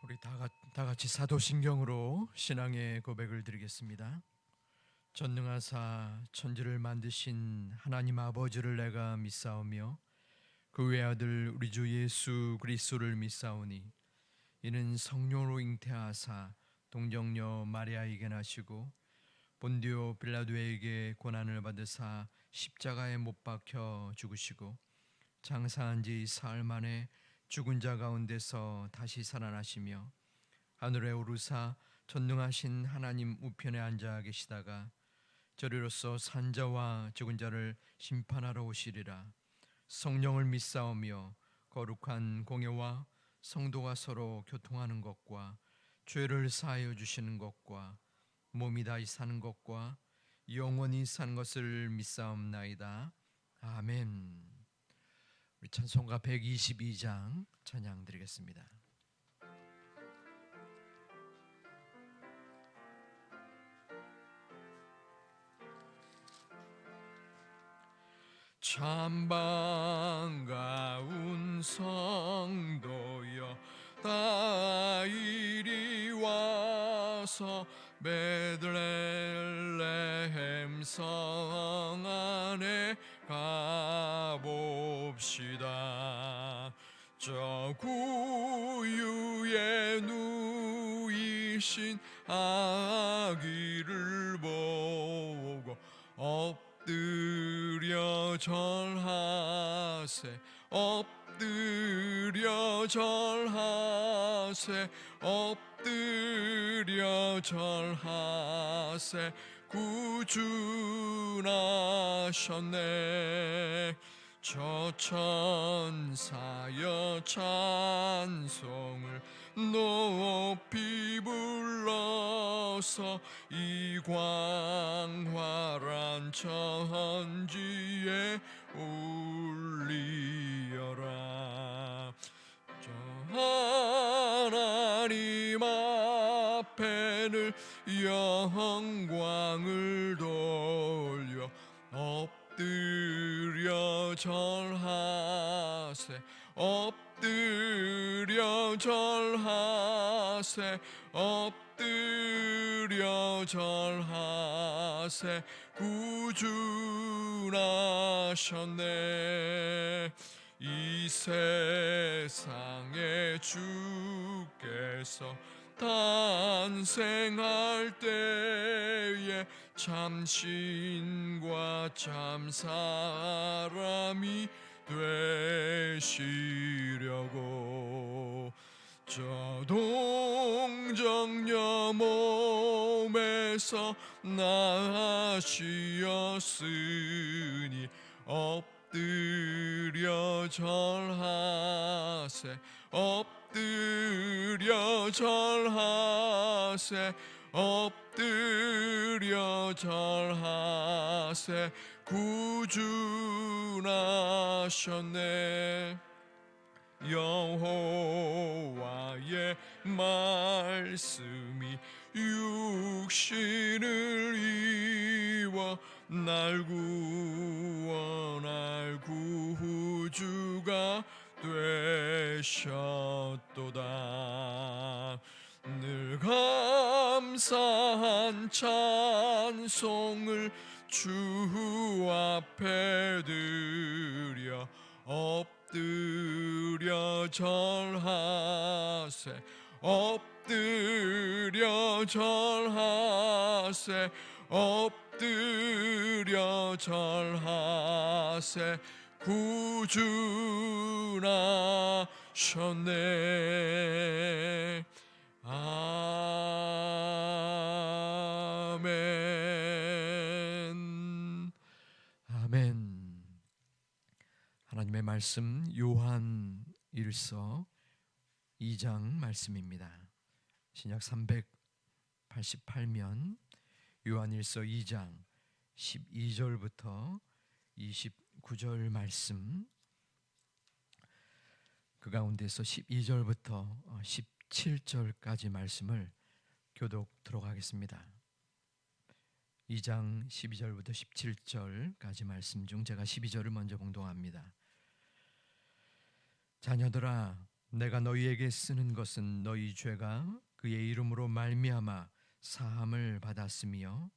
우리 다 같이 사도신경으로 신앙의 고백을 드리겠습니다. 전능하사 천지를 만드신 하나님 아버지를 내가 믿사오며 그 외아들 우리 주 예수 그리스도를 믿사오니 이는 성령으로 잉태하사 동정녀 마리아에게 나시고 본디오 빌라도에게 고난을 받으사 십자가에 못 박혀 죽으시고 장사한 지 사흘 만에 죽은 자 가운데서 다시 살아나시며 하늘에 오르사 전능하신 하나님 우편에 앉아 계시다가 저리로서 산자와 죽은 자를 심판하러 오시리라. 성령을 믿사오며 거룩한 공예와 성도가 서로 교통하는 것과 죄를 사하여 주시는 것과 몸이 다시 사는 것과 영원히 사는 것을 믿사옵나이다. 아멘. 우리 찬송가 122장 찬양 드리겠습니다. 참 반가운 성도여 다 이리 와서 베들레헴 성 안에 가봅시다. 저 구유에 누이신 아기를 보고 엎드려 절하세 엎드려 절하세 엎드려 절하세 구주나셨네. 저 천사여 찬송을 높이 불러서 이 광활한 천지에 울리어라. 저 하나님 앞에는 영광을 돌려 엎드려 절하세 엎드려 절하세 엎드려 절하세 구주나셨네. 이 세상에 주께서 탄생할 때에 참 신과 참 사람이 되시려고 저 동정녀 몸에서 나시었으니 엎드려 절하세 엎드려 절하세 엎드려 절하세 구주나셨네. 여호와의 말씀이 육신을 입어 날 구원할 구주가 되셨도다. 늘 감사한 찬송을 주 앞에 드려 엎드려 절하세 엎드려 절하세 엎드려 절하세 구주나셨네. 아멘. 아멘. 하나님의 말씀 요한 1서 2장 말씀입니다. 신약 388면 요한 1서 2장 12절부터 29절 말씀, 그 가운데서 12절부터 17절까지 말씀을 교독 들어가겠습니다. 2장 12절부터 17절까지 말씀 중 제가 12절을 먼저 봉독합니다. 자녀들아, 내가 너희에게 쓰는 것은 너희 죄가 그의 이름으로 말미암아 사함을 받았으며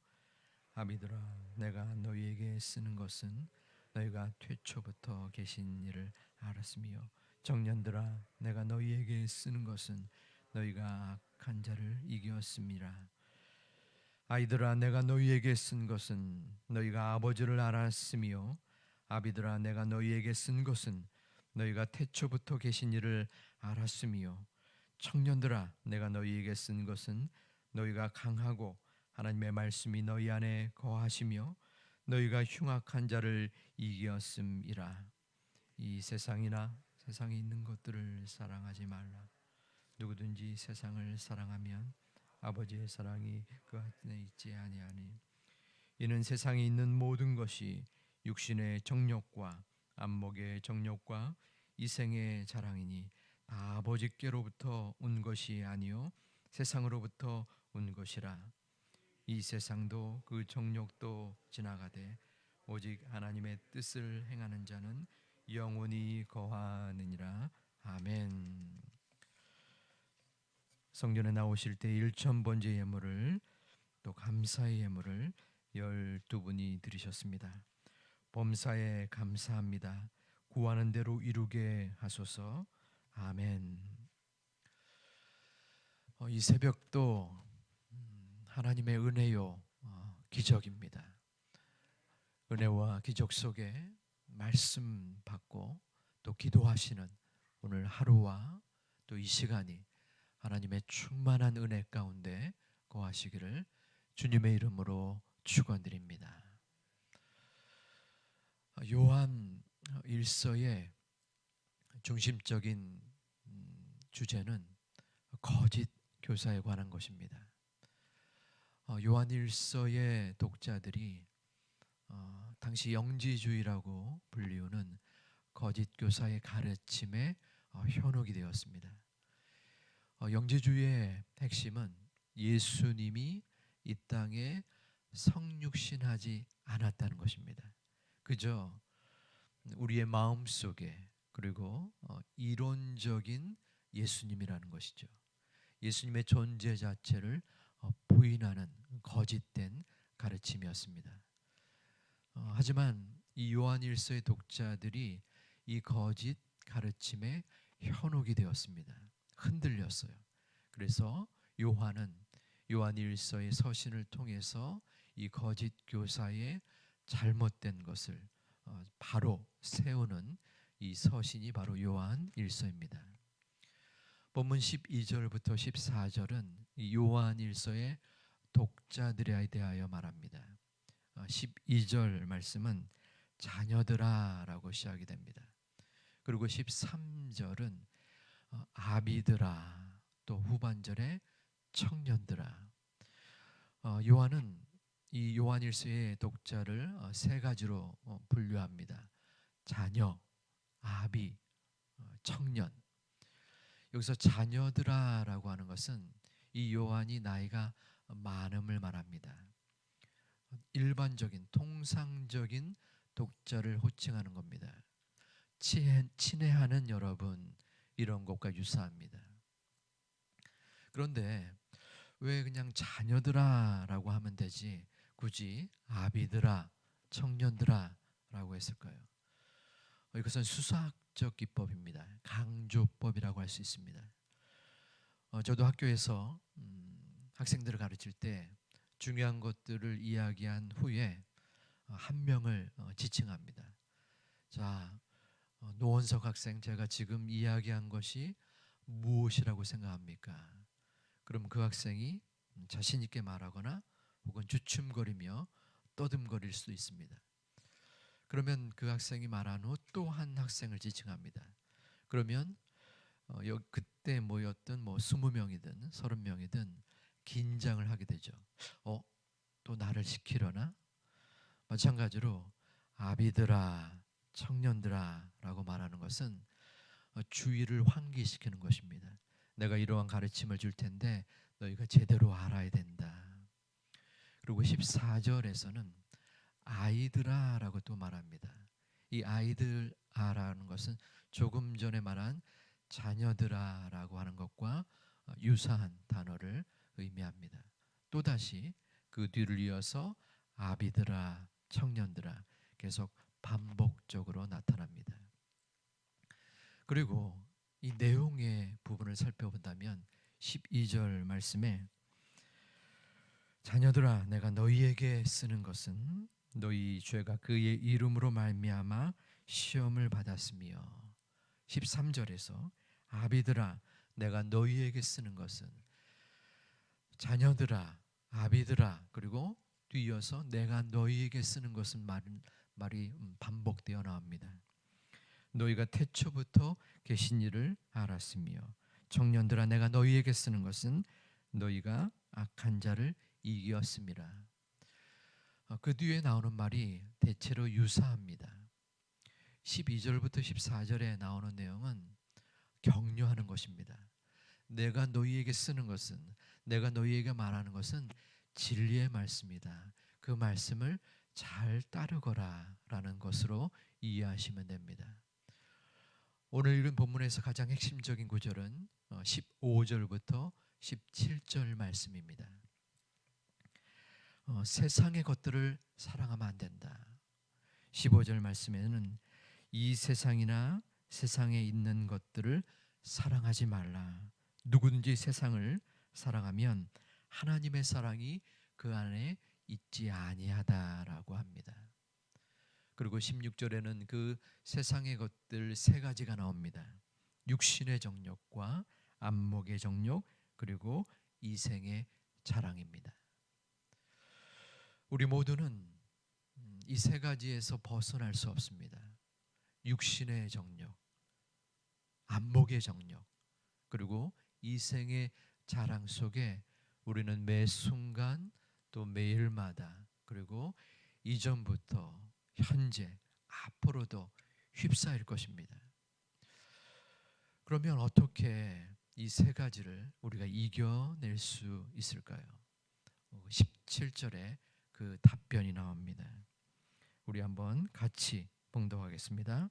아비들아 내가 너희에게 쓰는 것은 너희가 태초부터 계신 이를 알았으며 청년들아 내가 너희에게 쓰는 것은 너희가 악한 자를 이겼음이라. 아이들아 내가 너희에게 쓴 것은 너희가 아버지를 알았으며 아비들아 내가 너희에게 쓴 것은 너희가 태초부터 계신 이를 알았으며 청년들아 내가 너희에게 쓴 것은 너희가 강하고 하나님의 말씀이 너희 안에 거하시며 너희가 흉악한 자를 이겼음이라. 이 세상이나 세상에 있는 것들을 사랑하지 말라. 누구든지 세상을 사랑하면 아버지의 사랑이 그 안에 있지 아니하니. 이는 세상에 있는 모든 것이 육신의 정욕과 안목의 정욕과 이생의 자랑이니 다 아버지께로부터 온 것이 아니요 세상으로부터 온 것이라. 이 세상도 그 정욕도 지나가되 오직 하나님의 뜻을 행하는 자는 영원히 거하느니라. 아멘. 성전에 나오실 때 1,000번째 예물을 또 감사의 예물을 12분이 드리셨습니다. 범사에 감사합니다. 구하는 대로 이루게 하소서. 아멘. 이 새벽도 하나님의 은혜요 기적입니다. 은혜와 기적 속에 말씀 받고 또 기도하시는 오늘 하루와 또 이 시간이 하나님의 충만한 은혜 가운데 거하시기를 주님의 이름으로 축원드립니다. 요한 일서의 중심적인 주제는 거짓 교사에 관한 것입니다. 요한 일서의 독자들이 당시 영지주의라고 불리우는 거짓 교사의 가르침에 현혹이 되었습니다. 영지주의의 핵심은 예수님이 이 땅에 성육신하지 않았다는 것입니다. 그저 우리의 마음속에 그리고 이론적인 예수님이라는 것이죠. 예수님의 존재 자체를 부인하는 거짓된 가르침이었습니다. 하지만 이 요한일서의 독자들이 이 거짓 가르침에 현혹이 되었습니다. 흔들렸어요. 그래서 요한은 요한일서의 서신을 통해서 이 거짓 교사의 잘못된 것을 바로 세우는 이 서신이 바로 요한일서입니다. 본문 12절부터 14절은 이 요한일서의 독자들에 대하여 말합니다. 12절 말씀은 자녀들아라고 시작이 됩니다. 그리고 13절은 아비들아, 또 후반절에 청년들아. 요한은 이 요한일서의 독자를 세 가지로 분류합니다. 자녀, 아비, 청년. 여기서 자녀들아라고 하는 것은 이 요한이 나이가 많음을 말합니다. 일반적인 통상적인 독자를 호칭하는 겁니다. 친애하는 여러분, 이런 것과 유사합니다. 그런데 왜 그냥 자녀들아라고 하면 되지 굳이 아비들아, 청년들아라고 했을까요? 이것은 수사학적 기법입니다. 강조법이라고 할 수 있습니다. 저도 학교에서 학생들을 가르칠 때 중요한 것들을 이야기한 후에 한 명을 지칭합니다. 자, 노원석 학생, 제가 지금 이야기한 것이 무엇이라고 생각합니까? 그럼 그 학생이 자신 있게 말하거나 혹은 주춤거리며 떠듬거릴 수도 있습니다. 그러면 그 학생이 말한 후 또 한 학생을 지칭합니다. 그러면 그때 모였던 20명이든 30명이든 긴장을 하게 되죠. 또 나를 시키려나? 마찬가지로 아비들아, 청년들아 라고 말하는 것은 주의를 환기시키는 것입니다. 내가 이러한 가르침을 줄 텐데 너희가 제대로 알아야 된다. 그리고 14절에서는 아이들아 라고 또 말합니다. 이 아이들아라는 것은 조금 전에 말한 자녀들아라고 하는 것과 유사한 단어를 의미합니다. 또다시 그 뒤를 이어서 아비들아, 청년들아 계속 반복적으로 나타납니다. 그리고 이 내용의 부분을 살펴본다면 12절 말씀에 자녀들아 내가 너희에게 쓰는 것은 너희 죄가 그의 이름으로 말미암아 시험을 받았으며 13절에서 아비들아 내가 너희에게 쓰는 것은 자녀들아 아비들아 그리고 뒤이어서 내가 너희에게 쓰는 것은 말이 반복되어 나옵니다. 너희가 태초부터 계신 일을 알았으며 청년들아 내가 너희에게 쓰는 것은 너희가 악한 자를 이겼음이라. 그 뒤에 나오는 말이 대체로 유사합니다. 12절부터 14절에 나오는 내용은 격려하는 것입니다. 내가 너희에게 쓰는 것은 내가 너희에게 말하는 것은 진리의 말씀이다. 그 말씀을 잘 따르거라 라는 것으로 이해하시면 됩니다. 오늘 읽은 본문에서 가장 핵심적인 구절은 15절부터 17절 말씀입니다. 세상의 것들을 사랑하면 안 된다. 15절 말씀에는 이 세상이나 세상에 있는 것들을 사랑하지 말라. 누구든지 세상을 사랑하면 하나님의 사랑이 그 안에 있지 아니하다라고 합니다. 그리고 16절에는 그 세상의 것들 세 가지가 나옵니다. 육신의 정욕과 안목의 정욕 그리고 이생의 자랑입니다. 우리 모두는 이 세 가지에서 벗어날 수 없습니다. 육신의 정욕, 안목의 정욕, 그리고 이생의 자랑 속에 우리는 매 순간 또 매일마다 그리고 이전부터 현재 앞으로도 휩싸일 것입니다. 그러면 어떻게 이 세 가지를 우리가 이겨낼 수 있을까요? 17절에 그 답변이 나옵니다. 우리 한번 같이 봉독하겠습니다.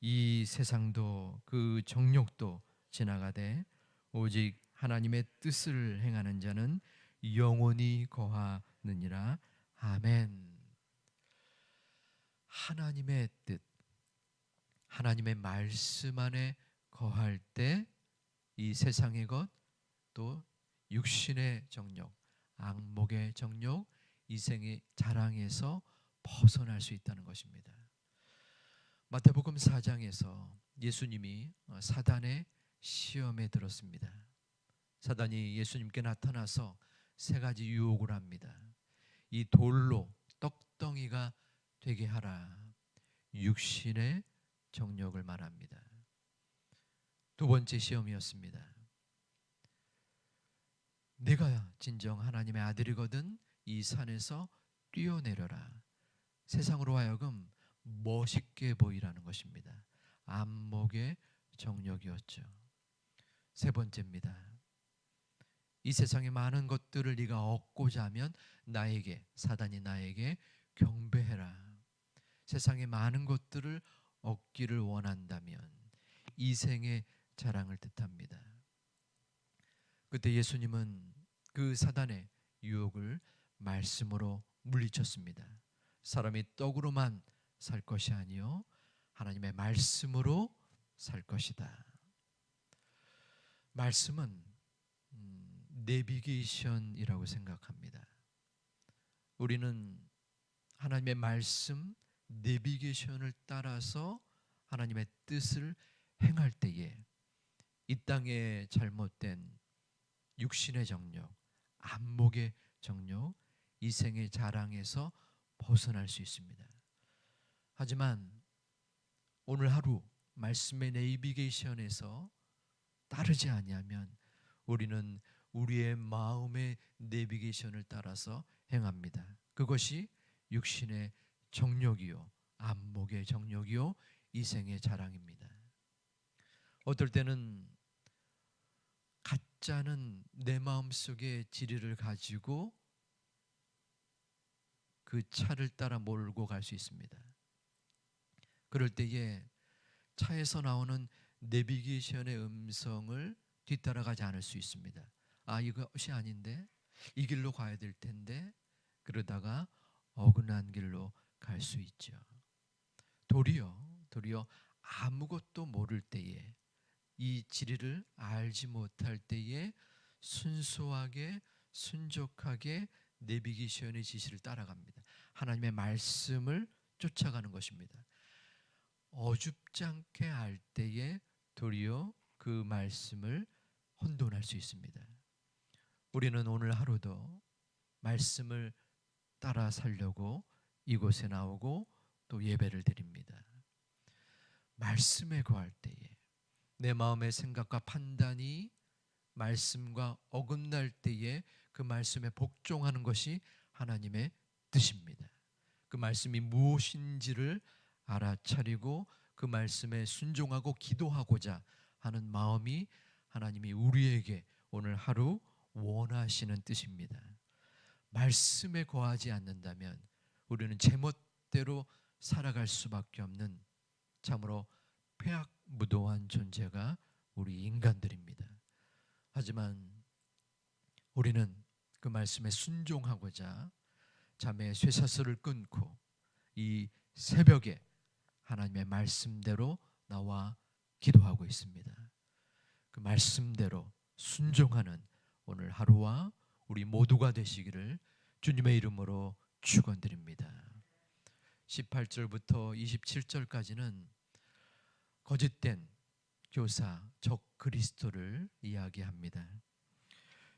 이 세상도 그 정욕도 지나가되 오직 하나님의 뜻을 행하는 자는 영원히 거하느니라. 아멘. 하나님의 뜻, 하나님의 말씀 안에 거할 때 이 세상의 것, 또 육신의 정욕, 안목의 정욕, 이생의 자랑에서 벗어날 수 있다는 것입니다. 마태복음 4장에서 예수님이 사단의 시험에 들었습니다. 사단이 예수님께 나타나서 세 가지 유혹을 합니다. 이 돌로 떡덩이가 되게 하라. 육신의 정욕을 말합니다. 두 번째 시험이었습니다. 내가 진정 하나님의 아들이거든 이 산에서 뛰어내려라. 세상으로 하여금 멋있게 보이라는 것입니다. 안목의 정욕이었죠. 세 번째입니다. 이 세상의 많은 것들을 네가 얻고자 하면 나에게, 사단이 나에게 경배해라. 세상의 많은 것들을 얻기를 원한다면 이생의 자랑을 뜻합니다. 그때 예수님은 그 사단의 유혹을 말씀으로 물리쳤습니다. 사람이 떡으로만 살 것이 아니요 하나님의 말씀으로 살 것이다. 말씀은 내비게이션이라고 생각합니다. 우리는 하나님의 말씀 내비게이션을 따라서 하나님의 뜻을 행할 때에 이 땅의 잘못된 육신의 정욕, 안목의 정욕, 이생의 자랑에서 벗어날 수 있습니다. 하지만 오늘 하루 말씀의 내비게이션에서 따르지 아니하면 우리는 우리의 마음의 내비게이션을 따라서 행합니다. 그것이 육신의 정욕이요, 안목의 정욕이요, 이생의 자랑입니다. 어떨 때는 가짜는 내 마음속에 지리를 가지고 그 차를 따라 몰고 갈 수 있습니다. 그럴 때에 차에서 나오는 내비게이션의 음성을 뒤따라가지 않을 수 있습니다. 아, 이것이 아닌데, 이 길로 가야 될 텐데, 그러다가 어긋난 길로 갈 수 있죠. 도리어 아무것도 모를 때에, 이 진리를 알지 못할 때에 순수하게 순종하게 내비게이션의 지시를 따라갑니다. 하나님의 말씀을 쫓아가는 것입니다. 어줍지 않게 알 때에 도리어 그 말씀을 혼돈할 수 있습니다. 우리는 오늘 하루도 말씀을 따라 살려고 이곳에 나오고 또 예배를 드립니다. 말씀에 거할 때에 내 마음의 생각과 판단이 말씀과 어긋날 때에 그 말씀에 복종하는 것이 하나님의 뜻입니다. 그 말씀이 무엇인지를 알아차리고 그 말씀에 순종하고 기도하고자 하는 마음이 하나님이 우리에게 오늘 하루 원하시는 뜻입니다. 말씀에 거하지 않는다면 우리는 제멋대로 살아갈 수밖에 없는 참으로 폐악무도한 존재가 우리 인간들입니다. 하지만 우리는 그 말씀에 순종하고자 잠의 쇠사슬을 끊고 이 새벽에 하나님의 말씀대로 나와 기도하고 있습니다. 그 말씀대로 순종하는 오늘 하루와 우리 모두가 되시기를 주님의 이름으로 축원드립니다. 18절부터 27절까지는 거짓된 교사 적 그리스도를 이야기합니다.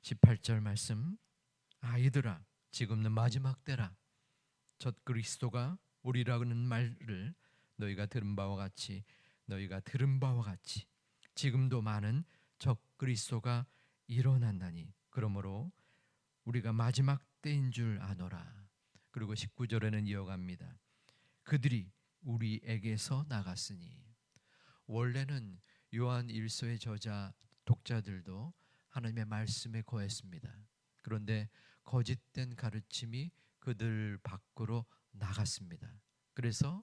18절 말씀, 아이들아 지금은 마지막 때라. 적 그리스도가 우리라는 말을 너희가 들은 바와 같이 지금도 많은 적 그리스도가 일어난다니. 그러므로 우리가 마지막 때인 줄 아노라. 그리고 19절에는 이어갑니다. 그들이 우리에게서 나갔으니. 원래는 요한 1서의 저자 독자들도 하나님의 말씀에 거했습니다. 그런데 거짓된 가르침이 그들 밖으로 나갔습니다. 그래서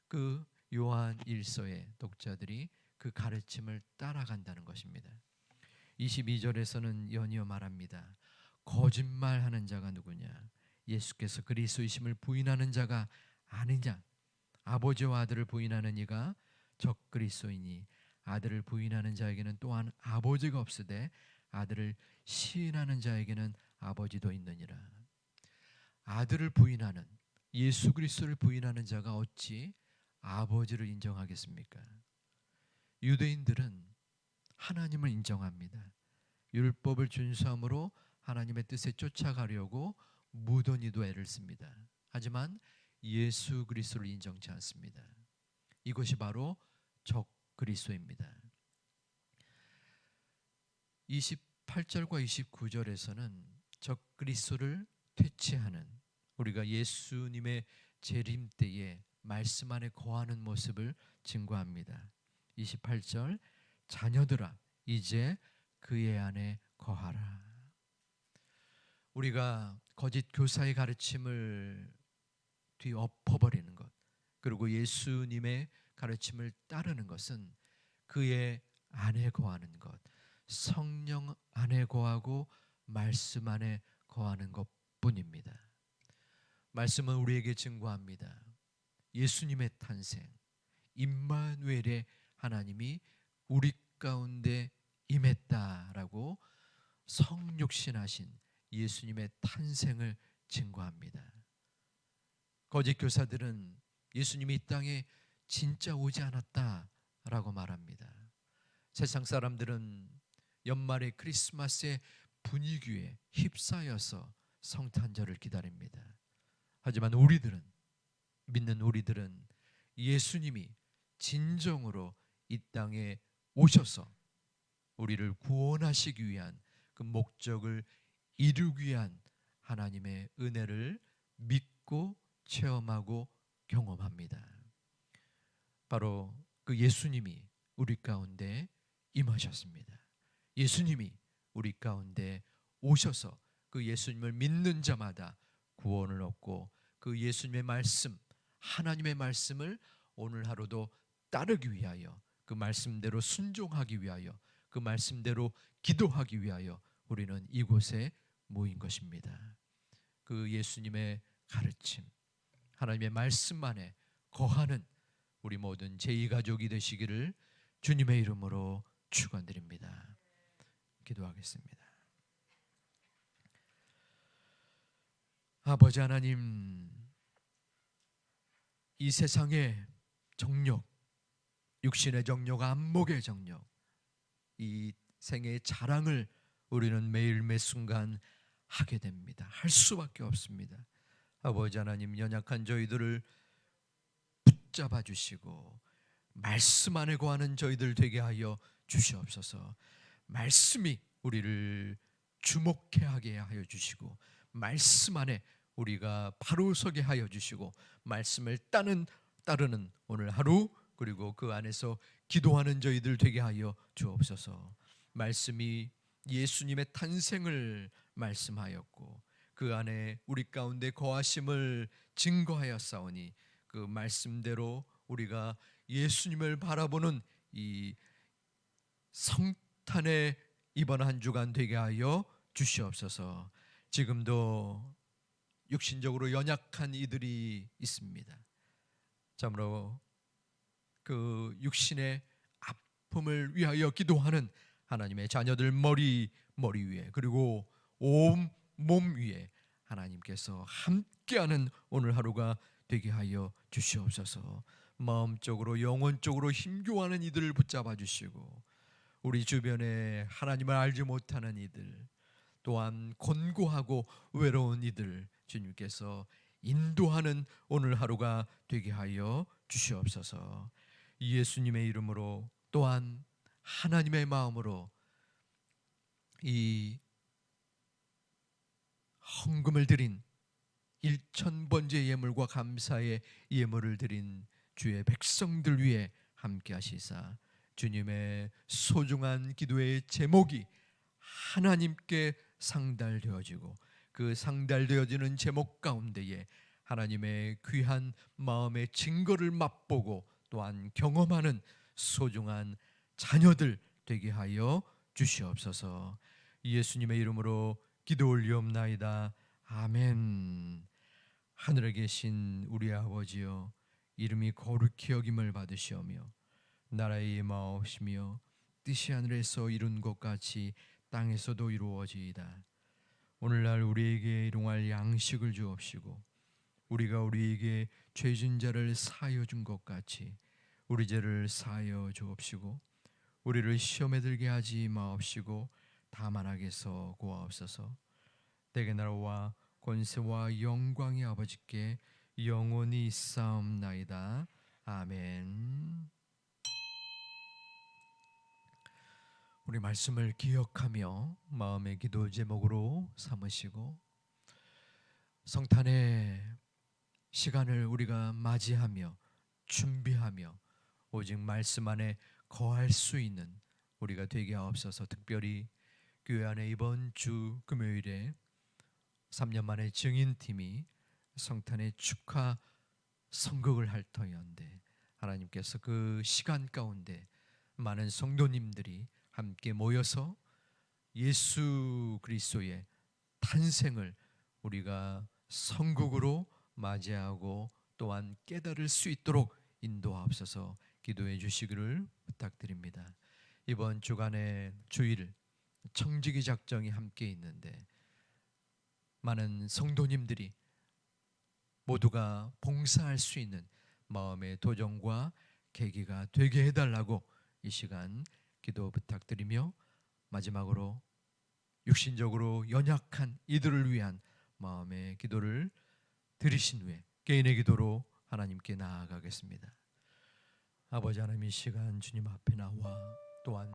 그 요한 1서의 독자들이 그 가르침을 따라간다는 것입니다. 22절에서는 연이어 말합니다. 거짓말하는 자가 누구냐? 예수께서 그리스도이심을 부인하는 자가 아니냐? 아버지와 아들을 부인하는 이가 적 그리스도이니 아들을 부인하는 자에게는 또한 아버지가 없으되 아들을 시인하는 자에게는 아버지도 있느니라. 아들을 부인하는, 예수 그리스도를 부인하는 자가 어찌 아버지를 인정하겠습니까? 유대인들은 하나님을 인정합니다. 율법을 준수함으로 하나님의 뜻에 쫓아가려고 무던히도 애를 씁니다. 하지만 예수 그리스도를 인정치 않습니다. 이것이 바로 적 그리스도입니다. 28절과 29절에서는 적 그리스도를 퇴치하는, 우리가 예수님의 재림 때에 말씀 안에 거하는 모습을 증거합니다. 28절, 자녀들아 이제 그의 안에 거하라. 우리가 거짓 교사의 가르침을 뒤엎어버리는 것, 그리고 예수님의 가르침을 따르는 것은 그의 안에 거하는 것, 성령 안에 거하고 말씀 안에 거하는 것뿐입니다. 말씀은 우리에게 증거합니다. 예수님의 탄생, 임마누엘의 하나님이 우리 가운데 임했다라고 성육신하신 예수님의 탄생을 증거합니다. 거짓 교사들은 예수님이 이 땅에 진짜 오지 않았다라고 말합니다. 세상 사람들은 연말의 크리스마스의 분위기에 휩싸여서 성탄절을 기다립니다. 하지만 믿는 우리들은 예수님이 진정으로 이 땅에 오셔서 우리를 구원하시기 위한 그 목적을 이루기 위한 하나님의 은혜를 믿고 체험하고 경험합니다. 바로 그 예수님이 우리 가운데 임하셨습니다. 예수님이 우리 가운데 오셔서 그 예수님을 믿는 자마다 구원을 얻고 그 예수님의 말씀, 하나님의 말씀을 오늘 하루도 따르기 위하여 그 그 말씀대로 순종하기 위하여, 그 말씀대로 기도하기 위하여 우리는 이곳에 모인 것입니다. 그 예수님의 가르침, 하나님의 말씀 안에 거하는 우리 모든 제2가족이 되시기를 주님의 이름으로 축원드립니다. 기도하겠습니다. 아버지 하나님, 이 세상의 정욕, 육신의 정욕, 안목의 정욕, 이 생의 자랑을 우리는 매일 매 순간 하게 됩니다. 할 수밖에 없습니다. 아버지 하나님, 연약한 저희들을 붙잡아 주시고 말씀 안에 거하는 저희들 되게 하여 주시옵소서. 말씀이 우리를 주목해 하게 하여 주시고, 말씀 안에 우리가 바로 서게 하여 주시고, 말씀을 따르는 오늘 하루, 그리고 그 안에서 기도하는 저희들 되게 하여 주옵소서. 말씀이 예수님의 탄생을 말씀하였고 그 안에 우리 가운데 거하심을 증거하였사오니, 그 말씀대로 우리가 예수님을 바라보는 이 성탄의 이번 한 주간 되게 하여 주시옵소서. 지금도 육신적으로 연약한 이들이 있습니다. 참으로 그 육신의 아픔을 위하여 기도하는 하나님의 자녀들 머리 위에, 그리고 온 몸 위에 하나님께서 함께하는 오늘 하루가 되게 하여 주시옵소서. 마음적으로 영혼적으로 힘겨워하는 이들을 붙잡아 주시고, 우리 주변에 하나님을 알지 못하는 이들, 또한 곤고하고 외로운 이들 주님께서 인도하는 오늘 하루가 되게 하여 주시옵소서. 예수님의 이름으로, 또한 하나님의 마음으로 이 헌금을 드린 1,000번째 예물과 감사의 예물을 드린 주의 백성들 위해 함께 하시사, 주님의 소중한 기도의 제목이 하나님께 상달되어지고, 그 상달되어지는 제목 가운데에 하나님의 귀한 마음의 증거를 맛보고 또한 경험하는 소중한 자녀들 되게 하여 주시옵소서. 예수님의 이름으로 기도 올리옵나이다. 아멘. 하늘에 계신 우리 아버지여, 이름이 거룩히 여김을 받으시오며 나라의 임하옵시며 뜻이 하늘에서 이룬 것 같이 땅에서도 이루어지이다. 오늘날 우리에게 일용할 양식을 주옵시고, 우리가 우리에게 죄진 자를 사하여 준 것 같이 우리 죄를 사하여 주옵시고, 우리를 시험에 들게 하지 마옵시고 다만 악에서 구하옵소서. 내게 나라와 권세와 영광이 아버지께 영원히 있사옵나이다. 아멘. 우리 말씀을 기억하며 마음의 기도 제목으로 삼으시고, 성탄의 시간을 우리가 맞이하며 준비하며 오직 말씀 안에 거할 수 있는 우리가 되게 하옵소서. 특별히 교회 안에 이번 주 금요일에 3년 만에 증인팀이 성탄의 축하 선곡을 할 터이온데, 하나님께서 그 시간 가운데 많은 성도님들이 함께 모여서 예수 그리스도의 탄생을 우리가 선곡으로 맞이하고 또한 깨달을 수 있도록 인도하옵소서. 기도해 주시기를 부탁드립니다. 이번 주간의 주일 청지기 작정이 함께 있는데, 많은 성도님들이 모두가 봉사할 수 있는 마음의 도전과 계기가 되게 해달라고 이 시간 기도 부탁드리며, 마지막으로 육신적으로 연약한 이들을 위한 마음의 기도를 드리신 후에 개인의 기도로 하나님께 나아가겠습니다. 아버지 하나님, 이 시간 주님 앞에 나와 또한